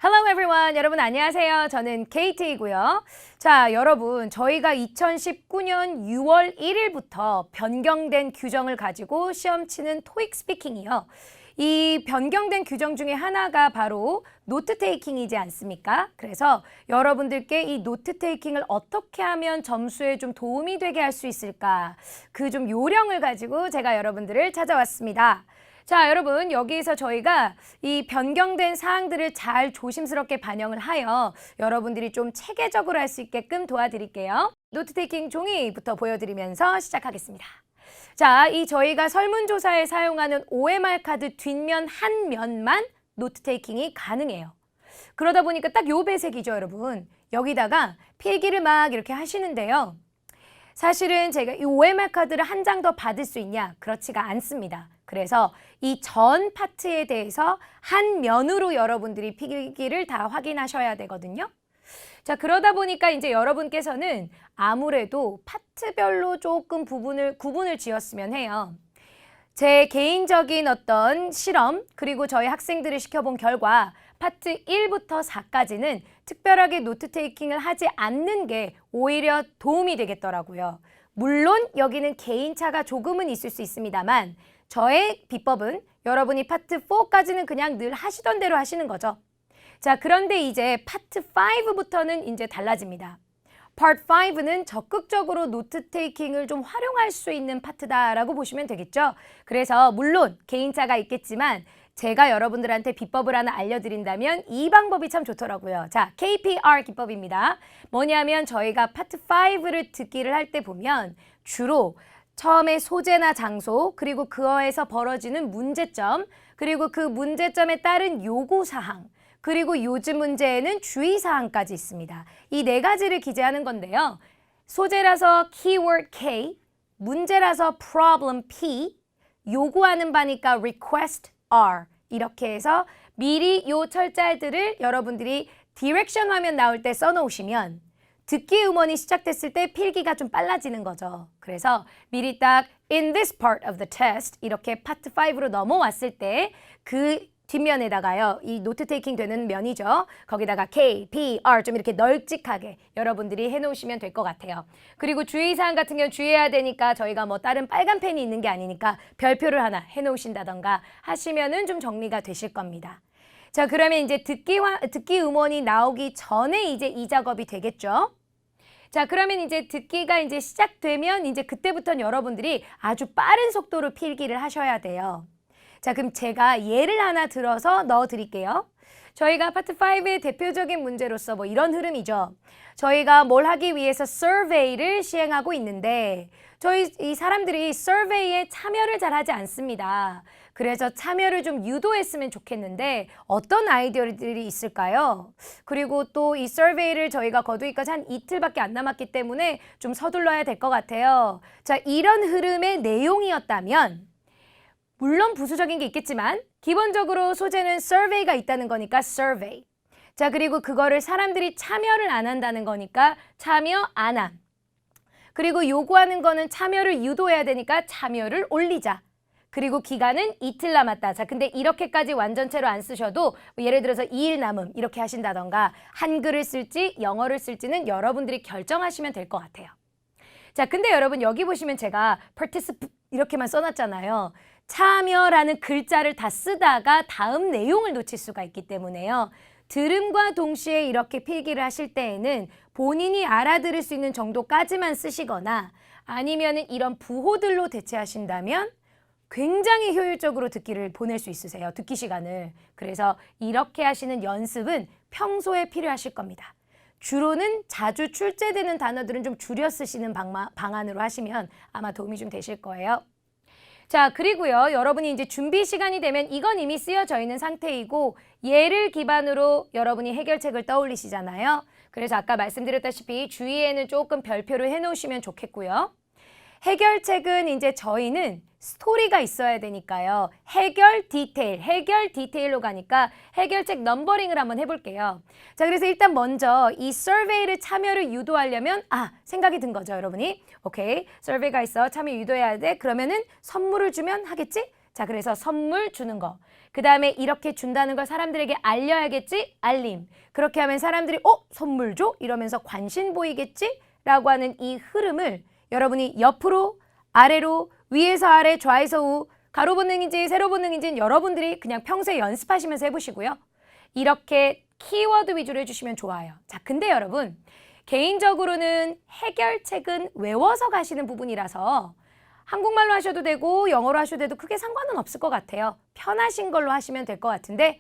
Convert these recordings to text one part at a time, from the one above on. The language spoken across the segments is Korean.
Hello everyone. 여러분 안녕하세요. 저는 KT이고요. 자, 여러분 저희가 2019년 6월 1일부터 변경된 규정을 가지고 시험 치는 토익 스피킹이요. 이 변경된 규정 중에 하나가 바로 노트 테이킹이지 않습니까? 그래서 여러분들께 이 노트 테이킹을 어떻게 하면 점수에 좀 도움이 되게 할 수 있을까? 그 좀 요령을 가지고 제가 여러분들을 찾아왔습니다. 자, 여러분 여기에서 저희가 이 변경된 사항들을 잘 조심스럽게 반영을 하여 여러분들이 좀 체계적으로 할 수 있게끔 도와드릴게요. 노트 테이킹 종이부터 보여드리면서 시작하겠습니다. 자, 이 저희가 설문조사에 사용하는 OMR 카드 뒷면 한 면만 노트 테이킹이 가능해요. 그러다 보니까 딱 요 배색이죠, 여러분. 여기다가 필기를 막 이렇게 하시는데요. 사실은 제가 이 OMR 카드를 한 장 더 받을 수 있냐? 그렇지가 않습니다. 그래서 이 전 파트에 대해서 한 면으로 여러분들이 필기를 다 확인하셔야 되거든요. 자, 그러다 보니까 이제 여러분께서는 아무래도 파트별로 조금 구분을 지었으면 해요. 제 개인적인 어떤 실험, 그리고 저희 학생들을 시켜본 결과 파트 1부터 4까지는 특별하게 노트 테이킹을 하지 않는 게 오히려 도움이 되겠더라고요. 물론 여기는 개인차가 조금은 있을 수 있습니다만 저의 비법은 여러분이 파트 4까지는 그냥 늘 하시던 대로 하시는 거죠. 자, 그런데 이제 파트 5부터는 이제 달라집니다. Part 5는 적극적으로 노트 테이킹을 좀 활용할 수 있는 파트다라고 보시면 되겠죠. 그래서 물론 개인차가 있겠지만 제가 여러분들한테 비법을 하나 알려드린다면 이 방법이 참 좋더라고요. 자, KPR 기법입니다. 뭐냐면 저희가 파트 5를 듣기를 할 때 보면 주로 처음에 소재나 장소, 그리고 그거에서 벌어지는 문제점, 그리고 그 문제점에 따른 요구사항, 그리고 요즘 문제에는 주의사항까지 있습니다. 이 네 가지를 기재하는 건데요. 소재라서 keyword K, 문제라서 problem P, 요구하는 바니까 request R, 이렇게 해서 미리 요 철자들을 여러분들이 디렉션 화면 나올 때 써놓으시면 듣기 음원이 시작됐을 때 필기가 좀 빨라지는 거죠. 그래서 미리 딱 in this part of the test 이렇게 파트 5로 넘어왔을 때 그 뒷면에다가요. 이 노트 테이킹 되는 면이죠. 거기다가 K, P, R 좀 이렇게 널찍하게 여러분들이 해놓으시면 될 것 같아요. 그리고 주의사항 같은 경우는 주의해야 되니까 저희가 뭐 다른 빨간 펜이 있는 게 아니니까 별표를 하나 해놓으신다던가 하시면은 좀 정리가 되실 겁니다. 자, 그러면 이제 듣기 음원이 나오기 전에 이제 이 작업이 되겠죠. 자, 그러면 이제 듣기가 이제 시작되면 이제 그때부터는 여러분들이 아주 빠른 속도로 필기를 하셔야 돼요. 자, 그럼 제가 예를 하나 들어서 넣어 드릴게요. 저희가 파트 5의 대표적인 문제로서 뭐 이런 흐름이죠. 저희가 뭘 하기 위해서 서베이를 시행하고 있는데 저희 이 사람들이 서베이에 참여를 잘 하지 않습니다. 그래서 참여를 좀 유도했으면 좋겠는데 어떤 아이디어들이 있을까요? 그리고 또 이 서베이를 저희가 거두기까지 한 이틀밖에 안 남았기 때문에 좀 서둘러야 될 것 같아요. 자, 이런 흐름의 내용이었다면 물론 부수적인 게 있겠지만 기본적으로 소재는 survey가 있다는 거니까 survey. 자, 그리고 그거를 사람들이 참여를 안 한다는 거니까 참여 안 함. 그리고 요구하는 거는 참여를 유도해야 되니까 참여를 올리자. 그리고 기간은 이틀 남았다. 자, 근데 이렇게까지 완전체로 안 쓰셔도 뭐 예를 들어서 2일 남음 이렇게 하신다던가 한글을 쓸지 영어를 쓸지는 여러분들이 결정하시면 될 것 같아요. 자, 근데 여러분 여기 보시면 제가 participate 이렇게만 써놨잖아요. 참여라는 글자를 다 쓰다가 다음 내용을 놓칠 수가 있기 때문에요. 들음과 동시에 이렇게 필기를 하실 때에는 본인이 알아들을 수 있는 정도까지만 쓰시거나 아니면 이런 부호들로 대체하신다면 굉장히 효율적으로 듣기를 보낼 수 있으세요. 듣기 시간을. 그래서 이렇게 하시는 연습은 평소에 필요하실 겁니다. 주로는 자주 출제되는 단어들은 좀 줄여 쓰시는 방안으로 하시면 아마 도움이 좀 되실 거예요. 자, 그리고요. 여러분이 이제 준비 시간이 되면 이건 이미 쓰여져 있는 상태이고 얘를 기반으로 여러분이 해결책을 떠올리시잖아요. 그래서 아까 말씀드렸다시피 주위에는 조금 별표를 해놓으시면 좋겠고요. 해결책은 이제 저희는 스토리가 있어야 되니까요. 해결 디테일로 가니까 해결책 넘버링을 한번 해볼게요. 자, 그래서 일단 먼저 이 서베이를 참여를 유도하려면 생각이 든 거죠, 여러분이. 오케이, 서베이가 있어. 참여 유도해야 돼. 그러면은 선물을 주면 하겠지? 자, 그래서 선물 주는 거. 그 다음에 이렇게 준다는 걸 사람들에게 알려야겠지? 알림. 그렇게 하면 사람들이 선물 줘? 이러면서 관심 보이겠지? 라고 하는 이 흐름을 여러분이 옆으로, 아래로, 위에서 아래, 좌에서 우, 가로 본능인지 세로 본능인지 여러분들이 그냥 평소에 연습하시면서 해보시고요. 이렇게 키워드 위주로 해주시면 좋아요. 자, 근데 여러분 개인적으로는 해결책은 외워서 가시는 부분이라서 한국말로 하셔도 되고 영어로 하셔도 돼도 크게 상관은 없을 것 같아요. 편하신 걸로 하시면 될 것 같은데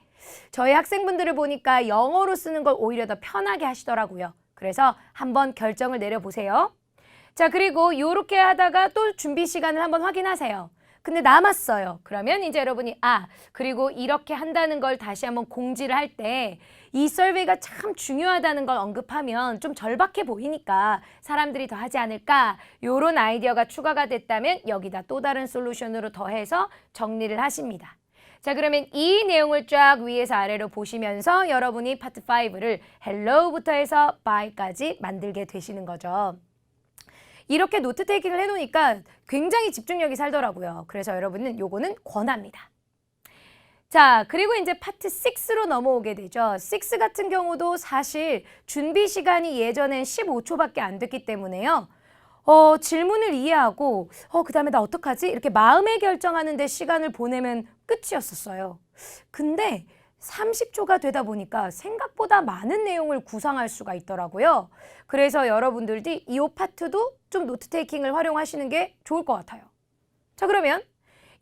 저희 학생분들을 보니까 영어로 쓰는 걸 오히려 더 편하게 하시더라고요. 그래서 한번 결정을 내려보세요. 자, 그리고 이렇게 하다가 또 준비 시간을 한번 확인하세요. 근데 남았어요. 그러면 이제 여러분이 그리고 이렇게 한다는 걸 다시 한번 공지를 할 때 이 서베이가 참 중요하다는 걸 언급하면 좀 절박해 보이니까 사람들이 더 하지 않을까? 요런 아이디어가 추가가 됐다면 여기다 또 다른 솔루션으로 더해서 정리를 하십니다. 자, 그러면 이 내용을 쫙 위에서 아래로 보시면서 여러분이 파트 5를 hello부터 해서 bye까지 만들게 되시는 거죠. 이렇게 노트 테이킹을 해놓으니까 굉장히 집중력이 살더라고요. 그래서 여러분은 요거는 권합니다. 자, 그리고 이제 파트 6로 넘어오게 되죠. 6 같은 경우도 사실 준비 시간이 예전엔 15초밖에 안 됐기 때문에요. 질문을 이해하고 그 다음에 나 어떡하지? 이렇게 마음에 결정하는 데 시간을 보내면 끝이었었어요. 근데 30초가 되다 보니까 생각보다 많은 내용을 구상할 수가 있더라고요. 그래서 여러분들도 이 파트도 좀 노트 테이킹을 활용하시는 게 좋을 것 같아요. 자, 그러면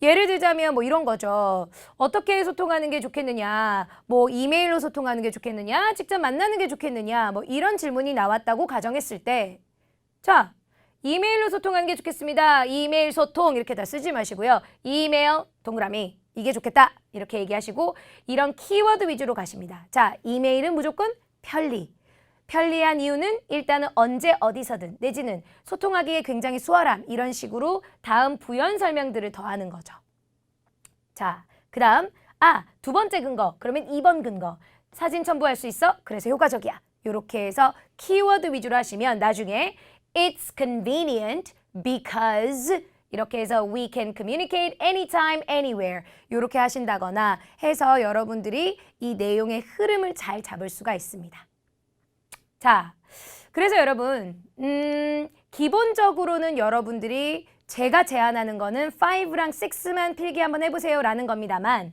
예를 들자면 뭐 이런 거죠. 어떻게 소통하는 게 좋겠느냐, 뭐 이메일로 소통하는 게 좋겠느냐, 직접 만나는 게 좋겠느냐, 뭐 이런 질문이 나왔다고 가정했을 때, 자, 이메일로 소통하는 게 좋겠습니다. 이메일 소통 이렇게 다 쓰지 마시고요. 이메일 동그라미 이게 좋겠다 이렇게 얘기하시고 이런 키워드 위주로 가십니다. 자, 이메일은 무조건 편리한 이유는 일단은 언제 어디서든 내지는 소통하기에 굉장히 수월함 이런 식으로 다음 부연 설명들을 더하는 거죠. 자, 그 다음 두 번째 근거 그러면 2번 근거 사진 첨부할 수 있어? 그래서 효과적이야. 이렇게 해서 키워드 위주로 하시면 나중에 It's convenient because 이렇게 해서 we can communicate anytime, anywhere 이렇게 하신다거나 해서 여러분들이 이 내용의 흐름을 잘 잡을 수가 있습니다. 자, 그래서 여러분 기본적으로는 여러분들이 제가 제안하는 거는 5랑 6만 필기 한번 해보세요 라는 겁니다만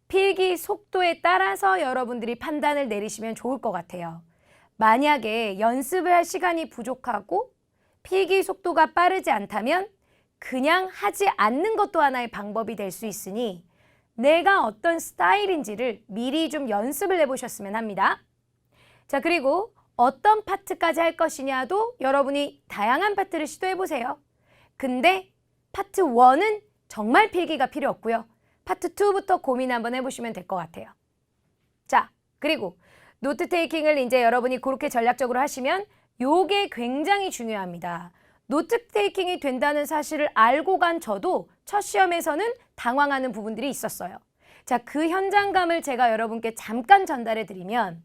필기 속도에 따라서 여러분들이 판단을 내리시면 좋을 것 같아요. 만약에 연습을 할 시간이 부족하고 필기 속도가 빠르지 않다면 그냥 하지 않는 것도 하나의 방법이 될 수 있으니 내가 어떤 스타일인지를 미리 좀 연습을 해보셨으면 합니다. 자, 그리고 어떤 파트까지 할 것이냐도 여러분이 다양한 파트를 시도해보세요. 근데 파트 1은 정말 필기가 필요 없고요. 파트 2부터 고민 한번 해보시면 될 것 같아요. 자, 그리고 노트 테이킹을 이제 여러분이 그렇게 전략적으로 하시면 요게 굉장히 중요합니다. 노트 테이킹이 된다는 사실을 알고 간 저도 첫 시험에서는 당황하는 부분들이 있었어요. 자, 그 현장감을 제가 여러분께 잠깐 전달해 드리면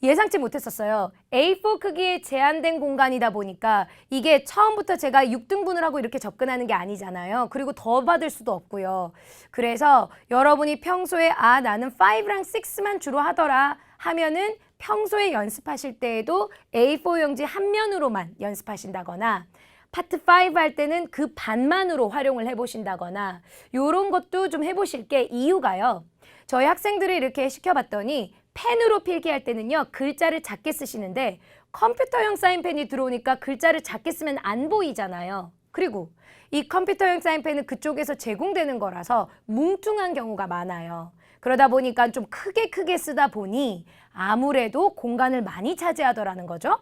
예상치 못했었어요. A4 크기의 제한된 공간이다 보니까 이게 처음부터 제가 6등분을 하고 이렇게 접근하는 게 아니잖아요. 그리고 더 받을 수도 없고요. 그래서 여러분이 평소에 나는 5랑 6만 주로 하더라 하면은 평소에 연습하실 때에도 A4 용지 한 면으로만 연습하신다거나 파트 5 할 때는 그 반만으로 활용을 해보신다거나 이런 것도 좀 해보실 게 이유가요. 저희 학생들을 이렇게 시켜봤더니 펜으로 필기할 때는요. 글자를 작게 쓰시는데 컴퓨터용 사인펜이 들어오니까 글자를 작게 쓰면 안 보이잖아요. 그리고 이 컴퓨터용 사인펜은 그쪽에서 제공되는 거라서 뭉뚱한 경우가 많아요. 그러다 보니까 좀 크게 쓰다 보니 아무래도 공간을 많이 차지하더라는 거죠.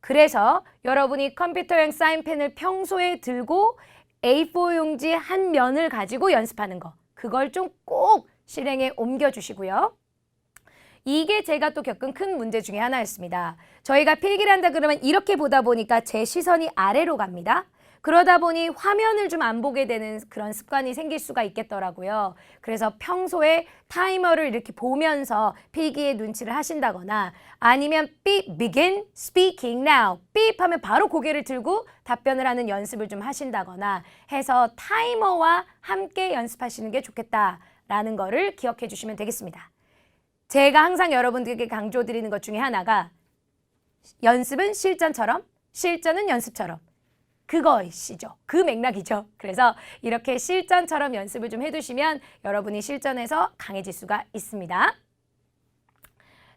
그래서 여러분이 컴퓨터용 사인펜을 평소에 들고 A4 용지 한 면을 가지고 연습하는 거. 그걸 좀 꼭 실행에 옮겨주시고요. 이게 제가 또 겪은 큰 문제 중에 하나였습니다. 저희가 필기를 한다 그러면 이렇게 보다 보니까 제 시선이 아래로 갑니다. 그러다 보니 화면을 좀 안 보게 되는 그런 습관이 생길 수가 있겠더라고요. 그래서 평소에 타이머를 이렇게 보면서 필기의 눈치를 하신다거나 아니면 beep, begin speaking now. beep 하면 바로 고개를 들고 답변을 하는 연습을 좀 하신다거나 해서 타이머와 함께 연습하시는 게 좋겠다라는 거를 기억해 주시면 되겠습니다. 제가 항상 여러분들에게 강조드리는 것 중에 하나가 연습은 실전처럼, 실전은 연습처럼. 그것이죠. 그 맥락이죠. 그래서 이렇게 실전처럼 연습을 좀 해두시면 여러분이 실전에서 강해질 수가 있습니다.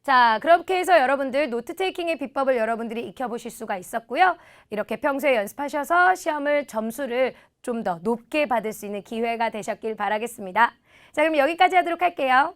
자, 그렇게 해서 여러분들 노트 테이킹의 비법을 여러분들이 익혀보실 수가 있었고요. 이렇게 평소에 연습하셔서 시험을 점수를 좀 더 높게 받을 수 있는 기회가 되셨길 바라겠습니다. 자, 그럼 여기까지 하도록 할게요.